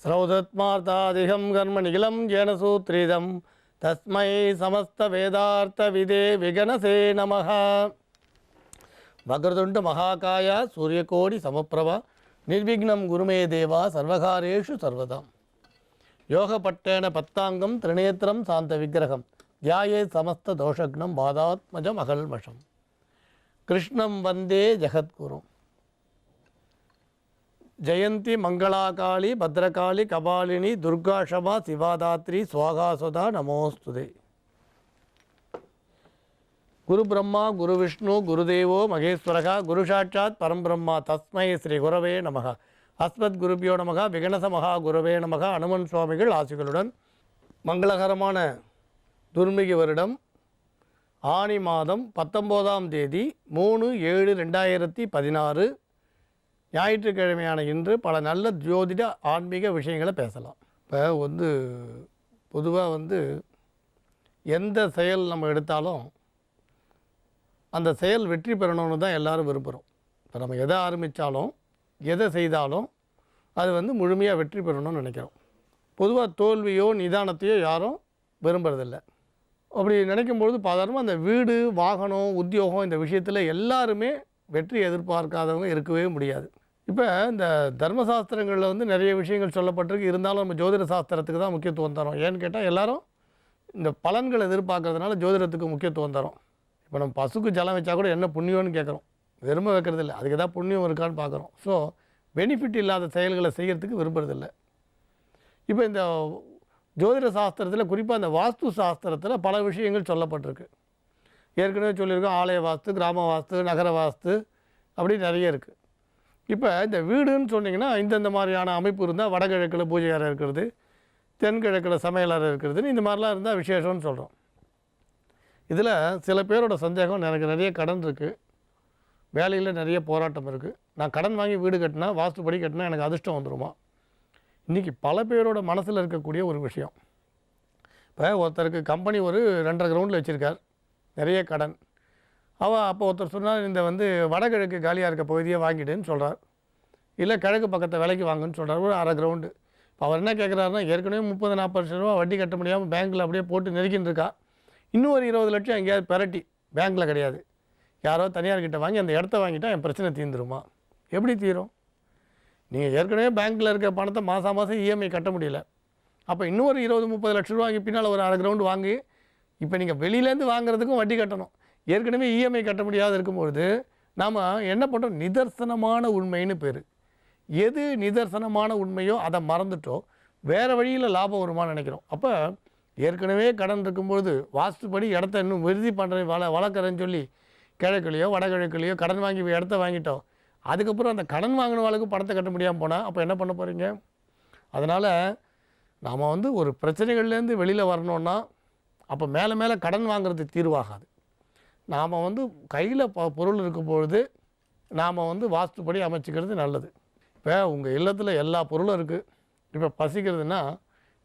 ஸ்ரௌதத்மார்த்தாதிகம் கர்ம நிகிலம் ஜேன சூத்ரிதம் தஸ்மை சமஸ்த வேதார்த்த விதே விகனசே நமஹ. வக்ரதுண்ட மகாகாய சூரியகோடி சமப்பிரபா நிர்விக்னம் குருமே தேவா சர்வகாரேஷு சர்வதாம். யோகப்பட்டேன பத்தாங்கம் திரிநேத்திரம் சாந்த விக்கிரகம் தியாயே சமஸ்த தோஷக்னம் பாதாத்மஜம் அகல்மஷம். கிருஷ்ணம் வந்தே ஜெகத்குரும். ஜெயந்தி மங்களாகாளி பத்ரகாளி கபாலினி துர்காஷமா சிவாதாத்ரி ஸ்வாகாசுதா நமோஸ்துதே. குரு பிரம்மா குரு விஷ்ணு குருதேவோ மகேஸ்வரகா குரு சாட்சாத் பரம்பிரம்மா தஸ்மை ஸ்ரீ குரவே நமக. அஸ்மத் குருபியோ நமக. விகனச மகா குரவே நமக. அனுமன் சுவாமிகள் ஆசிகளுடன் மங்களகரமான துர்மிகி வருடம் ஆனி மாதம் 19ஆம் தேதி 3/7/2016 ஞாயிற்றுக்கிழமையான இன்று பல நல்ல ஜோதிட ஆன்மீக விஷயங்களை பேசலாம். இப்போ பொதுவாக எந்த செயல் நம்ம எடுத்தாலும் அந்த செயல் வெற்றி பெறணும்னு தான் எல்லோரும் விரும்புகிறோம். இப்போ நம்ம எதை ஆரம்பித்தாலும் எதை செய்தாலும் அது முழுமையாக வெற்றி பெறணும்னு நினைக்கிறோம். பொதுவாக தோல்வியோ நிதானத்தையோ யாரும் விரும்புறதில்லை. அப்படி நினைக்கும்பொழுது சாதாரணமாக அந்த வீடு வாகனம் உத்தியோகம் இந்த விஷயத்தில் எல்லாருமே வெற்றி எதிர்பார்க்காதவங்க இருக்கவே முடியாது. இப்போ இந்த தர்மசாஸ்திரங்களில் நிறைய விஷயங்கள் சொல்லப்பட்டிருக்கு. இருந்தாலும் நம்ம ஜோதிட சாஸ்திரத்துக்கு தான் முக்கியத்துவம் தரோம். ஏன்னு கேட்டால் எல்லாரும் இந்த பலன்களை எதிர்பார்க்கறதுனால ஜோதிடத்துக்கு முக்கியத்துவம் தரோம். இப்போ நம்ம பசுக்கு ஜலம் வச்சா கூட என்ன புண்ணியம்னு கேட்குறோம், விரும்ப வைக்கிறது இல்லை. அதுக்கு தான் புண்ணியம் இருக்கான்னு பார்க்குறோம். ஸோ பெனிஃபிட் இல்லாத செயல்களை செய்கிறதுக்கு விரும்புறதில்லை. இப்போ இந்த ஜோதிட சாஸ்திரத்தில் குறிப்பாக இந்த வாஸ்து சாஸ்திரத்தில் பல விஷயங்கள் சொல்லப்பட்டிருக்கு. ஏற்கனவே சொல்லியிருக்கோம், ஆலய வாஸ்து, கிராம வாஸ்து, நகர வாஸ்து, அப்படி நிறைய இருக்குது. இப்போ இந்த வீடுன்னு சொன்னிங்கன்னா இந்தந்த மாதிரியான அமைப்பு இருந்தால் வடகிழக்கில் பூஜை அறை இருக்கிறது, தென்கிழக்கில் சமையல் அறை இருக்கிறதுன்னு இந்த மாதிரிலாம் இருந்தால் விசேஷம்னு சொல்கிறோம். இதில் சில பேரோட சந்தேகம், எனக்கு நிறைய கடன் இருக்குது, வேலையில் நிறைய போராட்டம் இருக்குது, நான் கடன் வாங்கி வீடு கட்டினா வாஸ்துப்படி கட்டினா எனக்கு அதிர்ஷ்டம் வந்துடுமா? இன்றைக்கி பல பேரோட மனசில் இருக்கக்கூடிய ஒரு விஷயம். இப்போ ஒருத்தருக்கு கம்பெனி ஒரு 2.5 கிரவுண்டில் வச்சுருக்கார், நிறைய கடன். அப்போ ஒருத்தர் சொன்னால் இந்த வடகிழக்கு காலியாக இருக்க பகுதியை வாங்கிடுன்னு சொல்கிறார், இல்லை கிழக்கு பக்கத்தை விலைக்கு வாங்குன்னு சொல்கிறார், ஒரு 1/2 கிரவுண்டு. இப்போ அவர் என்ன கேட்குறாருன்னா, ஏற்கனவே 30-40 லட்சம் ரூபா வட்டி கட்ட முடியாமல் பேங்க்கில் அப்படியே போட்டு நெருக்கின்னு இருக்கா, இன்னும் ஒரு 20 லட்சம் எங்கேயாவது பெரட்டி, பேங்க்கில் கிடையாது, யாரோ தனியார்கிட்ட வாங்கி அந்த இடத்த வாங்கிட்டால் என் பிரச்சனை தீர்ந்துருமா? எப்படி தீரும்? நீங்கள் ஏற்கனவே பேங்க்கில் இருக்க பணத்தை மாதம் இஎம்ஐ கட்ட முடியல, அப்போ இன்னும் ஒரு 20-30 லட்ச ரூபா வாங்கி பின்னால் ஒரு 1/2 கிரவுண்டு வாங்கி இப்போ நீங்கள் வெளியிலேருந்து வாங்குறதுக்கும் வட்டி கட்டணும். ஏற்கனவே இஎம்ஐ கட்ட முடியாத இருக்கும்பொழுது நாம் என்ன பண்ணுறோம்? நிதர்சனமான உண்மைன்னு பேர். எது நிதர்சனமான உண்மையோ அதை மறந்துட்டோம், வேறு வழியில் லாபம் வருமானு நினைக்கிறோம். அப்போ ஏற்கனவே கடன் இருக்கும்பொழுது வாஸ்துப்படி இடத்த இன்னும் விருதி பண்ணுறேன் வளர்க்குறேன்னு சொல்லி கிழக்குலையோ வடகிழக்குலையோ கடன் வாங்கி இடத்த வாங்கிட்டோம், அதுக்கப்புறம் அந்த கடன் வாங்கினவாளுக்கு பணத்தை கட்ட முடியாமல் போனால் அப்போ என்ன பண்ண போகிறீங்க? அதனால் நாம் ஒரு பிரச்சனைகள்லேருந்து வெளியில் வரணுன்னா அப்போ மேலே மேலே கடன் வாங்குறது தீர்வாகாது. நாம் கையில் பொருள் இருக்கும்பொழுது நாம் வாஸ்துப்படி அமைச்சிக்கிறது நல்லது. இப்போ உங்கள் இல்லத்தில் எல்லா பொருளும் இருக்குது, இப்போ பசிக்கிறதுனா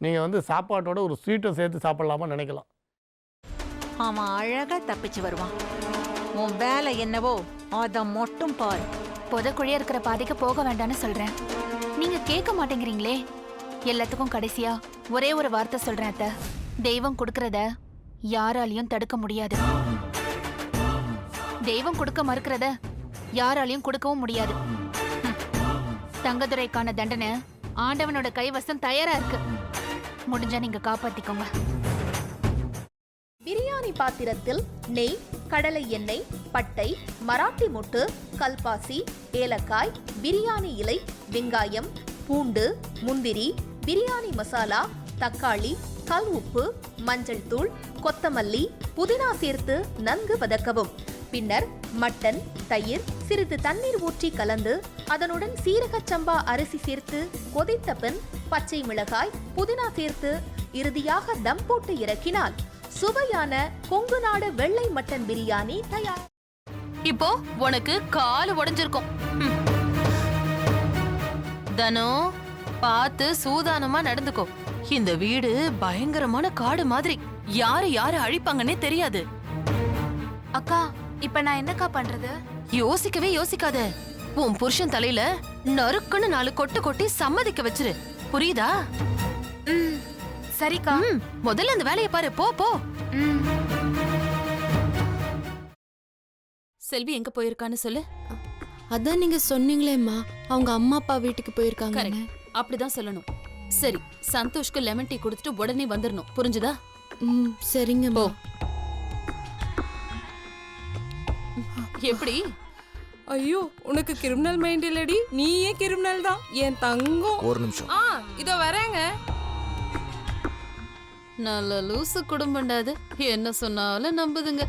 நீங்கள் சாப்பாட்டோட ஒரு ஸ்வீட்டை சேர்த்து சாப்பிட்லாமான்னு நினைக்கலாம். அவன் அழகாக தப்பிச்சு வருவான், உன் வேலை என்னவோ அதை மட்டும் பாரு. புதக்குழியா இருக்கிற பாதைக்கு போக வேண்டாம்னு சொல்றேன், நீங்க கேட்க மாட்டேங்கிறீங்களே. எல்லாத்துக்கும் கடைசியா ஒரே ஒரு வார்த்தை சொல்றேன் அத்தை, தெய்வம் கொடுக்கறத யாராலையும் தடுக்க முடியாது, தெய்வம் கொடுக்க மறுக்கிறத யாராலையும் கொடுக்கவும் முடியாது. தங்கதுரைக்கான தண்டனை ஆண்டவனோட கைவசம் தயாரா இருக்கு, முடிஞ்சா நீங்க காப்பாத்திக்கோங்க. பிரியாணி பாத்திரத்தில் நெய், கடலை எண்ணெய், பட்டை, மராட்டி மொட்டு, கல்பாசி, ஏலக்காய், பிரியாணி இலை, வெங்காயம், பூண்டு, முந்திரி, பிரியாணி மசாலா, தக்காளி, கல் உப்பு, மஞ்சள் தூள், கொத்தமல்லி, புதினா சேர்த்து நன்கு வதக்கவும். பின்னர் மட்டன், தயிர், சிறிது தண்ணீர் ஊற்றி கலந்து அதனுடன் சீரக சம்பா அரிசி சேர்த்து கொதித்த பின் பச்சை மிளகாய், புதினா சேர்த்து இறுதியாக தம் போட்டு இறக்கினால் சுவையான கொங்கு நாடு வெள்ளை மட்டன் பிரியாணி தயார். இப்போ உனக்கு கால் உடைஞ்சிருக்கும். தனோ பார்த்து சூதானமா நடந்துக்கோ. இந்த வீடு பயங்கரமான காடு மாதிரி, யாரு அழிப்பாங்கன்னே தெரியாது. அக்கா, இப்ப நான் என்னக்கா பண்றது? யோசிக்கவே யோசிக்காத. உன் புருஷன் தலையில நறுக்குன்னு 4 கொட்டு கொட்டி சம்மதிக்க வச்சிரு. புரியுதா? சரிக்கா. முதல்ல அந்த வேலையை பாரு. போ போ. செல்வி எங்க போயிருக்கான்னு சொல்லு. அதான் நீங்க சொன்னீங்களேம்மா, அவங்க அம்மா அப்பா வீட்டுக்கு போயிருக்காங்க. கரெக்ட், அப்படிதான் சொல்லணும். சரி, சந்தோஷ்க்கு லெமன் டீ கொடுத்துட்டு உடனே வந்துடணும். புரிஞ்சுதா? சரிங்கம்மா. எப்படி? ஐயோ, உனக்கு கிரிமினல் மைண்ட் இல்லடி, நீயே கிரிமினல் தான் என் தங்கம். ஒரு நிமிஷம். இதோ வரேங்க. நல்ல லூசு குடும்பம்டாது. என்ன சொன்னாலும் நம்புதுங்க.